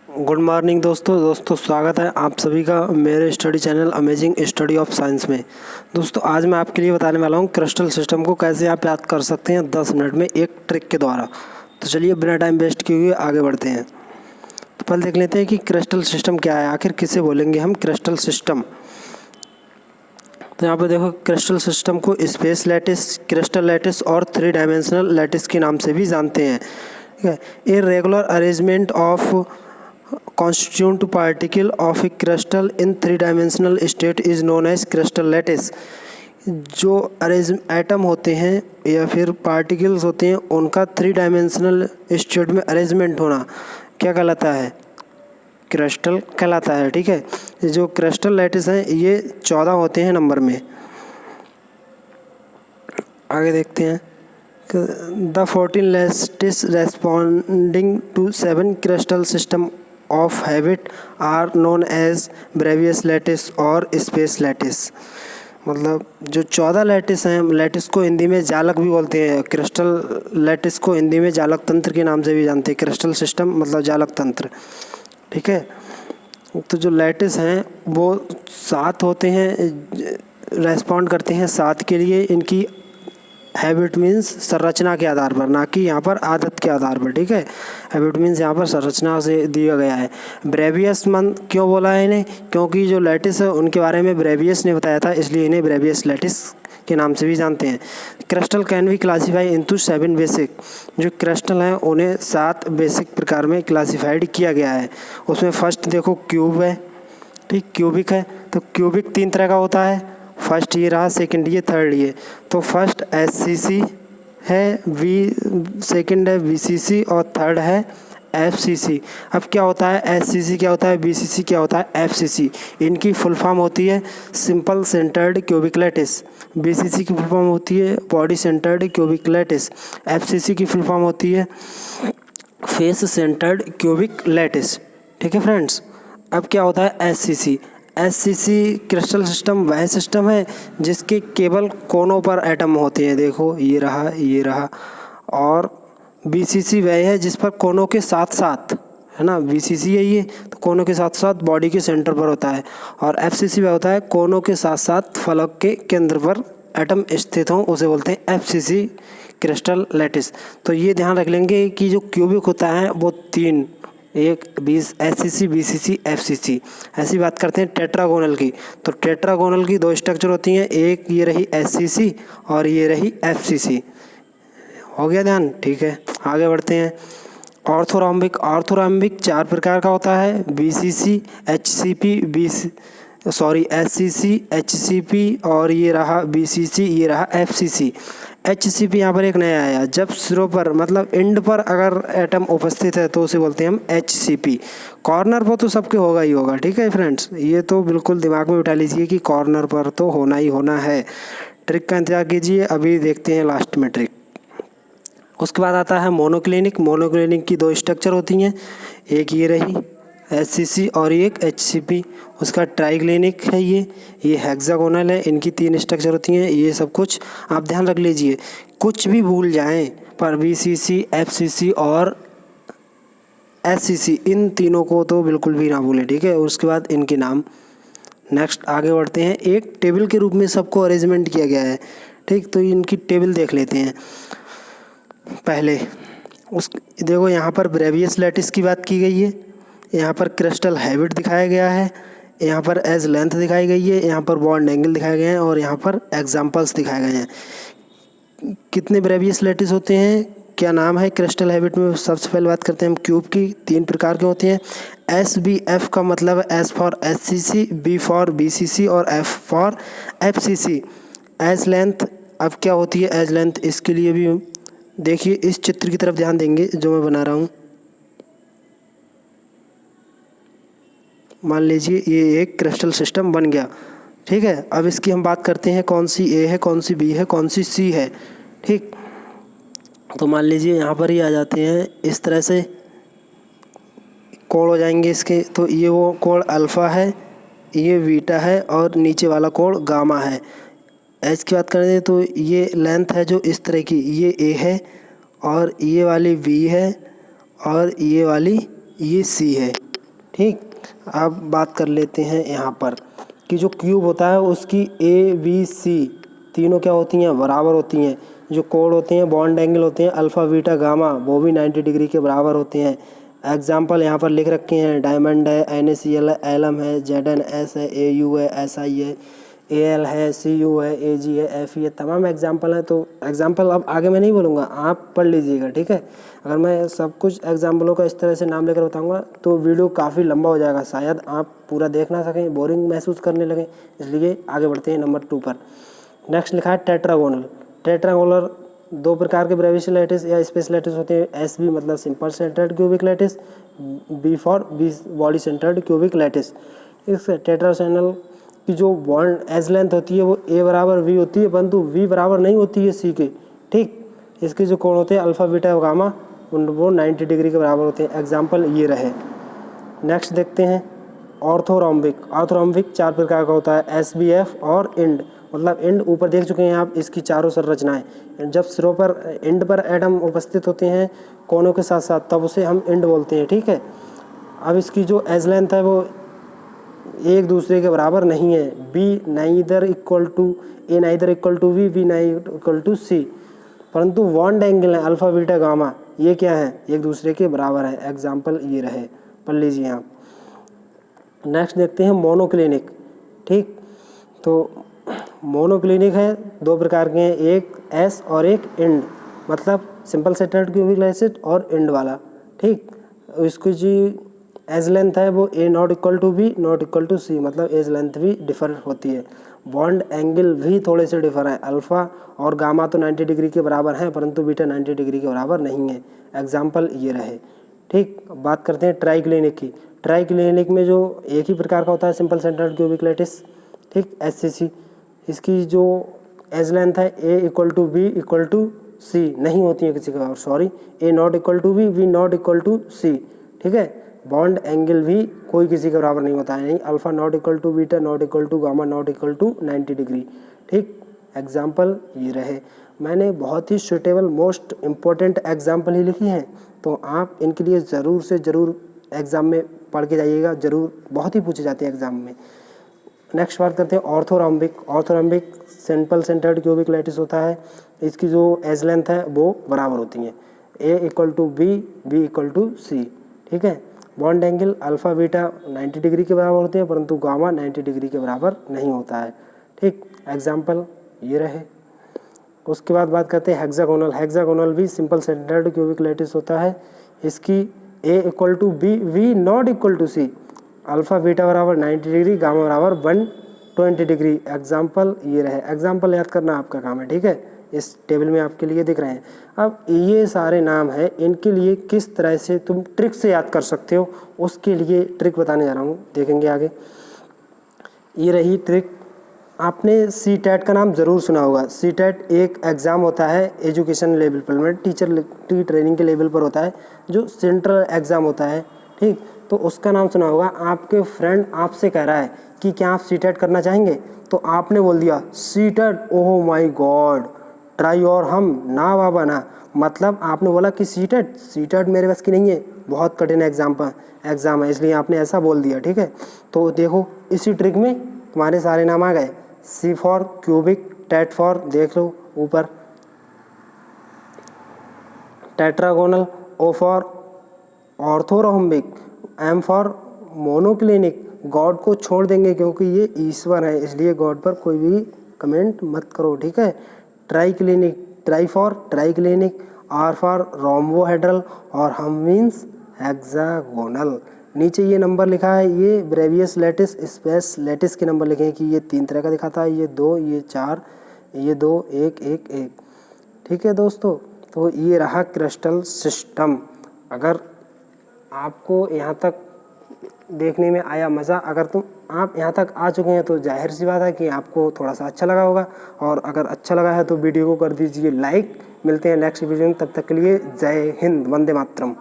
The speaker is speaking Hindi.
गुड मॉर्निंग दोस्तों स्वागत है आप सभी का मेरे study channel amazing study of science में। दोस्तों आज मैं आपके लिए बताने वाला हूँ क्रिस्टल सिस्टम को कैसे आप याद कर सकते हैं 10 मिनट में एक ट्रिक के द्वारा। तो चलिए बिना टाइम वेस्ट किए हुए आगे बढ़ते हैं। तो पहले देख लेते हैं कि क्रिस्टल सिस्टम क्या है, आखिर किसे बोलेंगे हम क्रिस्टल सिस्टम। तो यहाँ पर देखो क्रिस्टल सिस्टम को स्पेस लैटिस, क्रिस्टल लैटिस और 3 डायमेंशनल लैटिस के नाम से भी जानते हैं। ठीक है, irregular arrangement of constituent particle of a crystal in 3-dimensional state is known as crystal lattice। जो एटम होते हैं या फिर पार्टिकल्स होते हैं उनका 3 डायमेंशनल स्टेट में अरेंजमेंट होना क्या कहलाता है? क्रिस्टल कहलाता है। ठीक है, जो क्रिस्टल लैटिस हैं ये 14 होते हैं नंबर में। आगे देखते हैं। The 14 lattice responding to 7 crystal system of habit are known as Bravais lattice और स्पेस लैटिस। मतलब जो 14 लैटिस हैं, लैटिस को हिंदी में जालक भी बोलते हैं। क्रिस्टल लैटिस को हिंदी में जालक तंत्र के नाम से भी जानते हैं। क्रिस्टल सिस्टम मतलब जालक तंत्र। ठीक है, तो जो लैटिस हैं वो 7 होते हैं, रेस्पॉन्ड करते हैं 7 के लिए। इनकी हैबिट मीन्स संरचना के आधार पर, ना कि यहाँ पर आदत के आधार पर। ठीक है, हैबिट मीन्स यहाँ पर संरचना से दिया गया है। ब्रेवियस मन क्यों बोला है इन्हें? क्योंकि जो लैटिस है उनके बारे में ब्रेवियस ने बताया था, इसलिए इन्हें ब्रेवियस लैटिस के नाम से भी जानते हैं। Crystal can be classify into 7 basic. जो क्रिस्टल हैं उन्हें 7 बेसिक प्रकार में क्लासीफाइड किया गया है। उसमें फर्स्ट देखो क्यूब है, ठीक, क्यूबिक है। तो क्यूबिक 3 तरह का होता है। फर्स्ट ये रहा, सेकंड ये, थर्ड ये। तो फर्स्ट एससीसी है, सेकंड है बीसीसी और थर्ड है एफसीसी। अब क्या होता है एससीसी, क्या होता है बीसीसी, क्या होता है एफसीसी? इनकी फुल फॉर्म होती है simple centered cubic lattice. BCC की फुल फॉर्म होती है body centred cubic lattice. FCC की फुल फॉर्म होती है फेस सेंटर्ड क्यूबिक लैटिस। ठीक है फ्रेंड्स, अब क्या होता है एससीसी? एससीसी क्रिस्टल सिस्टम वह सिस्टम है जिसके केवल कोनों पर एटम होते हैं। देखो ये रहा, ये रहा। और बीसीसी वह है जिस पर कोनों के साथ साथ, है ना, बीसीसी है ये, तो कोनों के साथ साथ बॉडी के सेंटर पर होता है। और एफसीसी वह होता है कोनों के साथ साथ फलक के केंद्र पर एटम स्थित हों, उसे बोलते हैं एफसीसी क्रिस्टल लैटिस। तो ये ध्यान रख लेंगे कि जो क्यूबिक होता है वो 3, एक एससीसी, बीसीसी, एफसीसी। ऐसी बात करते हैं टेट्रागोनल की। तो टेट्रागोनल की 2 स्ट्रक्चर होती हैं, एक ये रही एससीसी और ये रही एफसीसी। हो गया ध्यान? ठीक है, आगे बढ़ते हैं। ऑर्थोरॉम्बिक 4 प्रकार का होता है। बीसीसी, एचसीपी, एससीसी, एचसीपी और ये रहा बीसीसी, ये रहा एफसीसी। एचसीपी यहाँ पर एक नया आया, जब सिरों पर मतलब एंड पर अगर एटम उपस्थित है तो उसे बोलते हैं हम एचसीपी। कॉर्नर पर तो सबके होगा ही होगा। ठीक है फ्रेंड्स, ये तो बिल्कुल दिमाग में बिठा लीजिए कि कॉर्नर पर तो होना ही होना है। ट्रिक का इंतजार कीजिए, अभी देखते हैं लास्ट में ट्रिक। उसके बाद आता है मोनोक्लिनिक। मोनोक्लिनिक की 2 स्ट्रक्चर होती हैं, एक ये रही एचसीसी और एक एचसीपी। उसका ट्राइक्लिनिक है ये हेक्सागोनल है। इनकी 3 स्ट्रक्चर होती हैं। ये सब कुछ आप ध्यान रख लीजिए, कुछ भी भूल जाएं पर बीसीसी, एफसीसी और एससीसी इन तीनों को तो बिल्कुल भी ना भूलें। ठीक है, उसके बाद इनके नाम। नेक्स्ट आगे बढ़ते हैं। एक टेबल के रूप में सबको अरेंजमेंट किया गया है। ठीक, तो इनकी टेबल देख लेते हैं पहले। देखो यहाँ पर ब्रेवियस लैटिस की बात की गई है, यहाँ पर क्रिस्टल हैबिट दिखाया गया है, यहाँ पर एज लेंथ दिखाई गई है, यहाँ पर बॉन्ड एंगल दिखाए गए हैं और यहाँ पर एग्जाम्पल्स दिखाए गए हैं। कितने ब्रेवियस लैटिस होते हैं, क्या नाम है क्रिस्टल हैबिट में? सबसे पहले बात करते हैं हम क्यूब की। 3 प्रकार के होते हैं। SBF का मतलब S for SCC, B for BCC और F for FCC. Edge length अब क्या होती है एज लेंथ? इसके लिए भी देखिए इस चित्र की तरफ ध्यान देंगे जो मैं बना रहा हूँ। मान लीजिए ये एक क्रिस्टल सिस्टम बन गया। ठीक है, अब इसकी हम बात करते हैं कौन सी ए है, कौन सी बी है, कौन सी सी है। ठीक, तो मान लीजिए यहाँ पर ही आ जाते हैं, इस तरह से कोण हो जाएंगे इसके। तो ये वो कोण अल्फ़ा है, ये बीटा है और नीचे वाला कोण गामा है। एच की बात करें तो ये लेंथ है जो इस तरह की, ये ए है और ये वाली बी है और ये वाली ये सी है। ठीक, अब बात कर लेते हैं यहाँ पर कि जो क्यूब होता है उसकी ए बी सी तीनों क्या होती हैं, बराबर होती हैं। जो कोड होते हैं, बॉन्ड एंगल होते हैं अल्फ़ा बीटा गामा, वो भी 90 डिग्री के बराबर होते हैं। एग्जाम्पल यहाँ पर लिख रखे हैं, डायमंड है, NaCl है, एलम है, ZnS है, AU है, SI है, AL है, CU है, AG है, FE है, तमाम एग्जाम्पल हैं। तो एग्जाम्पल अब आगे मैं नहीं बोलूँगा, आप पढ़ लीजिएगा, ठीक है। अगर मैं सब कुछ एग्जाम्पलों का इस तरह से नाम लेकर बताऊँगा तो वीडियो काफ़ी लंबा हो जाएगा, शायद आप पूरा देख ना सकें, बोरिंग महसूस करने लगें, इसलिए आगे बढ़ते हैं नंबर 2 पर। नेक्स्ट लिखा है टेट्रागोनल। टेट्रागोनल दो प्रकार के ब्रेविश लैटिस या स्पेस लैटिस होते हैं। SB मतलब simple centered cubic lattice, B for body centred cubic lattice. इस टेट्रागोनल की जो बॉन्ड एज लेंथ होती है वो A बराबर V होती है, परंतु V बराबर नहीं होती है C के, ठीक। इसके जो कोण होते हैं अल्फ़ा बीटा गामा वो 90 डिग्री के बराबर होते हैं। एग्जाम्पल ये रहे। नेक्स्ट देखते हैं ऑर्थोरोम्बिक। ऑर्थोरोम्बिक 4 प्रकार का होता है, SBF और इंड। मतलब इंड ऊपर देख चुके हैं आप, इसकी चारों संरचनाएं। जब सिरों पर इंड पर एटम उपस्थित होते हैं कोनों के साथ साथ, तब उसे हम इंड बोलते हैं, ठीक है। अब इसकी जो एज लेंथ है वो एक दूसरे के बराबर नहीं है। B neither equal to A neither equal to V neither equal to C, परंतु बॉन्ड एंगल है अल्फ़ा बीटा गामा, ये क्या है, एक दूसरे के बराबर है। एग्जाम्पल ये रहे, पढ़ लीजिए आप। नेक्स्ट देखते हैं मोनोक्लिनिक, ठीक। तो मोनोक्लिनिक है, 2 प्रकार के हैं, एक S और एक इंड, मतलब सिंपल सेंटर्ड क्यूबिक लैटिस और इंड वाला, ठीक। इसकी जो एज लेंथ है वो A not equal to B not equal to C, मतलब एज लेंथ भी डिफर होती है। बॉन्ड एंगल भी थोड़े से डिफर है, अल्फ़ा और गामा तो 90 डिग्री के बराबर हैं, परंतु बीटा 90 डिग्री के बराबर नहीं है। एग्जाम्पल ये रहे, ठीक। बात करते हैं ट्राइक्लिनिक की। ट्राइक्लिनिक में जो एक ही प्रकार का होता है सिंपल सेंटर्ड क्यूबिक लैटिस, ठीक, SCC। इसकी जो एज लेंथ है A equal to B equal to C नहीं होती है किसी का, sorry, A not equal to B not equal to C, ठीक है। बॉन्ड एंगल भी कोई किसी के बराबर नहीं होता है, नहीं, alpha not equal to beta not equal to gamma not equal to 90 degree, ठीक। एग्जाम्पल ये रहे। मैंने बहुत ही सुटेबल मोस्ट इम्पोर्टेंट एग्जाम्पल ही लिखी हैं, तो आप इनके लिए ज़रूर से ज़रूर एग्ज़ाम में पढ़ के जाइएगा, ज़रूर, बहुत ही पूछे जाते हैं एग्ज़ाम में। नेक्स्ट बात करते हैं orthorhombic. Orthorhombic simple centered cubic lattice होता है। इसकी जो एज लेंथ है वो बराबर होती हैं, A equal to B equal to C, ठीक है। Bond angle alpha beta 90 degree के बराबर होते हैं, परंतु गामा 90 डिग्री के बराबर नहीं होता है, ठीक। एग्जाम्पल ये रहे। उसके बाद बात करते हैं हेक्सागोनल। हेक्सागोनल भी सिंपल सेंटर्ड क्यूबिक लैटिस होता है। इसकी A equal to B not equal to C, alpha beta बराबर 90 डिग्री गामा बराबर 120 डिग्री। एग्जाम्पल ये रहे। एग्जाम्पल याद करना आपका काम है, ठीक है, इस टेबल में आपके लिए दिख रहे हैं। अब ये सारे नाम हैं, इनके लिए किस तरह से तुम ट्रिक से याद कर सकते हो, उसके लिए ट्रिक बताने जा रहा हूँ, देखेंगे आगे। ये रही ट्रिक। आपने CTET का नाम ज़रूर सुना होगा। CTET एक एग्ज़ाम होता है एजुकेशन लेवल पर, मतलब टीचर की ट्रेनिंग के लेवल पर होता है, जो सेंट्रल एग्ज़ाम होता है, ठीक। तो उसका नाम सुना होगा। आपके फ्रेंड आपसे कह रहा है कि क्या आप CTET करना चाहेंगे, तो आपने बोल दिया CTET, oh my God, try और हम ना बाबा ना, मतलब आपने बोला कि CTET मेरे बस की नहीं है, बहुत कठिन एग्ज़ाम है, इसलिए आपने ऐसा बोल दिया, ठीक है। तो देखो इसी ट्रिक में तुम्हारे सारे नाम आ गए। C for cubic, tet for देख लो ऊपर, tetragonal, O for orthorhombic, M for monoclinic. God को छोड़ देंगे क्योंकि ये ईश्वर है, इसलिए गॉड पर कोई भी कमेंट मत करो, ठीक है। Triclinic, try for triclinic, R for rhombohedral और हम मीन्स हेक्सागोनल। नीचे ये नंबर लिखा है, ये ब्रेवियस लैटिस स्पेस लैटिस के नंबर लिखे हैं कि ये 3 तरह का दिखाता है, ये 2, ये 4, ये 2, 1, 1, 1, ठीक है दोस्तों। तो ये रहा क्रिस्टल सिस्टम। अगर आपको यहाँ तक देखने में आया मज़ा, अगर आप यहाँ तक आ चुके हैं तो जाहिर सी बात है कि आपको थोड़ा सा अच्छा लगा होगा, और अगर अच्छा लगा है तो वीडियो को कर दीजिए लाइक। मिलते हैं नेक्स्ट वीडियो में, तब तक के लिए जय हिंद, वंदे मातरम।